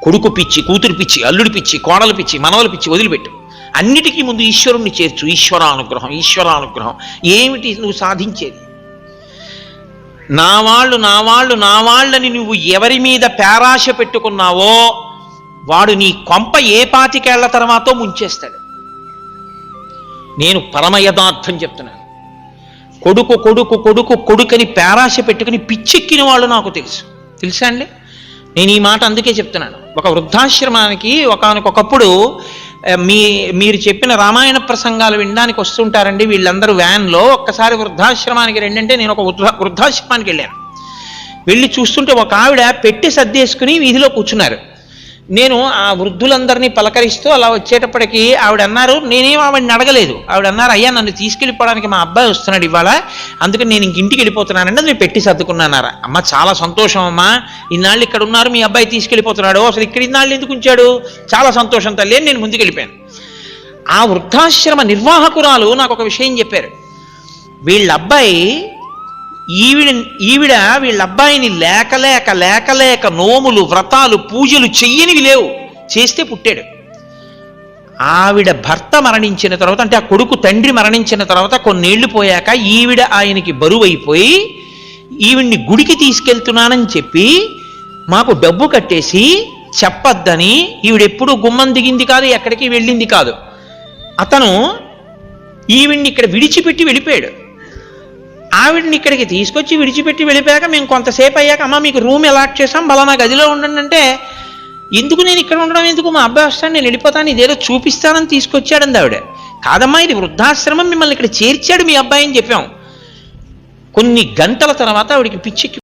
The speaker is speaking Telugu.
కొడుకు పిచ్చి, కూతురు పిచ్చి, అల్లుడి పిచ్చి, కోడలు పిచ్చి, మనవల పిచ్చి వదిలిపెట్టు. అన్నిటికీ ముందు ఈశ్వరుణ్ణి చేర్చు. ఈశ్వరానుగ్రహం, ఈశ్వరానుగ్రహం. ఏమిటి నువ్వు సాధించేది? నా వాళ్ళని నువ్వు ఎవరి మీద పేరాశ పెట్టుకున్నావో వాడు నీ కొంప ఏ పాతికేళ్ల తర్వాతో ముంచేస్తాడు. నేను పరమ యథార్థం చెప్తున్నాను. కొడుకని పేరాశ పెట్టుకుని పిచ్చెక్కిన వాళ్ళు నాకు తెలుసా అండి? నేను ఈ మాట అందుకే చెప్తున్నాను. ఒక వృద్ధాశ్రమానికి ఒకనకొకప్పుడు మీరు చెప్పిన రామాయణ ప్రసంగాలు వినడానికి వస్తుంటారండి వీళ్ళందరూ వ్యాన్లో. ఒక్కసారి వృద్ధాశ్రమానికి రెండంటే నేను ఒక వృద్ధాశ్రమానికి వెళ్ళాను. వెళ్ళి చూస్తుంటే ఒక ఆవిడ పెట్టి సర్దేసుకుని వీధిలో కూర్చున్నారు. నేను ఆ వృద్ధులందరినీ పలకరిస్తూ అలా వచ్చేటప్పటికి ఆవిడ అన్నారు, నేనేం ఆవిడని అడగలేదు. ఆవిడ అన్నారు, అయ్యా నన్ను తీసుకెళ్ళిపోవడానికి మా అబ్బాయి వస్తున్నాడు ఇవాళ, అందుకని నేను ఇంటికి వెళ్ళిపోతున్నానండి, నేను పెట్టి సర్దుకున్నానారా. అమ్మ చాలా సంతోషం అమ్మా, ఇన్నాళ్ళు ఇక్కడ ఉన్నారు, మీ అబ్బాయి తీసుకెళ్ళిపోతున్నాడు, అసలు ఇక్కడ ఇన్నాళ్ళు ఎందుకు ఉంచాడు, చాలా సంతోషం తల్లి అని నేను ముందుకు వెళ్ళిపోయాను. ఆ వృద్ధాశ్రమ నిర్వాహకురాలు నాకు ఒక విషయం చెప్పారు. వీళ్ళ అబ్బాయి ఈవిడ వీళ్ళ అబ్బాయిని లేక నోములు, వ్రతాలు, పూజలు చెయ్యనివి లేవు, చేస్తే పుట్టాడు. ఆవిడ భర్త మరణించిన తర్వాత, అంటే ఆ కొడుకు తండ్రి మరణించిన తర్వాత కొన్నేళ్లు పోయాక ఈవిడ ఆయనకి బరువైపోయి ఈవిడ్ని గుడికి తీసుకెళ్తున్నానని చెప్పి మాకు డబ్బు కట్టేసి చెప్పొద్దని, ఈవిడెప్పుడు గుమ్మం దిగింది కాదు, ఎక్కడికి వెళ్ళింది కాదు. అతను ఈవిడ్ని ఇక్కడ విడిచిపెట్టి వెళ్ళిపోయాడు. ఆవిడ్ని ఇక్కడికి తీసుకొచ్చి విడిచిపెట్టి వెళ్ళిపోయాక మేము కొంతసేపు అయ్యాక, అమ్మ మీకు రూమ్ అలాట్ చేసాం, బలానా గదిలో ఉండండి అంటే, ఎందుకు నేను ఇక్కడ ఉండడం ఎందుకు, మా అబ్బాయి వస్తాను, నేను వెళ్ళిపోతాను, ఇదేదో చూపిస్తానని తీసుకొచ్చాడంది ఆవిడ. కాదమ్మా ఇది వృద్ధాశ్రమం, మిమ్మల్ని ఇక్కడ చేర్చాడు మీ అబ్బాయి అని చెప్పాం. కొన్ని గంటల తర్వాత ఆవిడికి పిచ్చెక్కి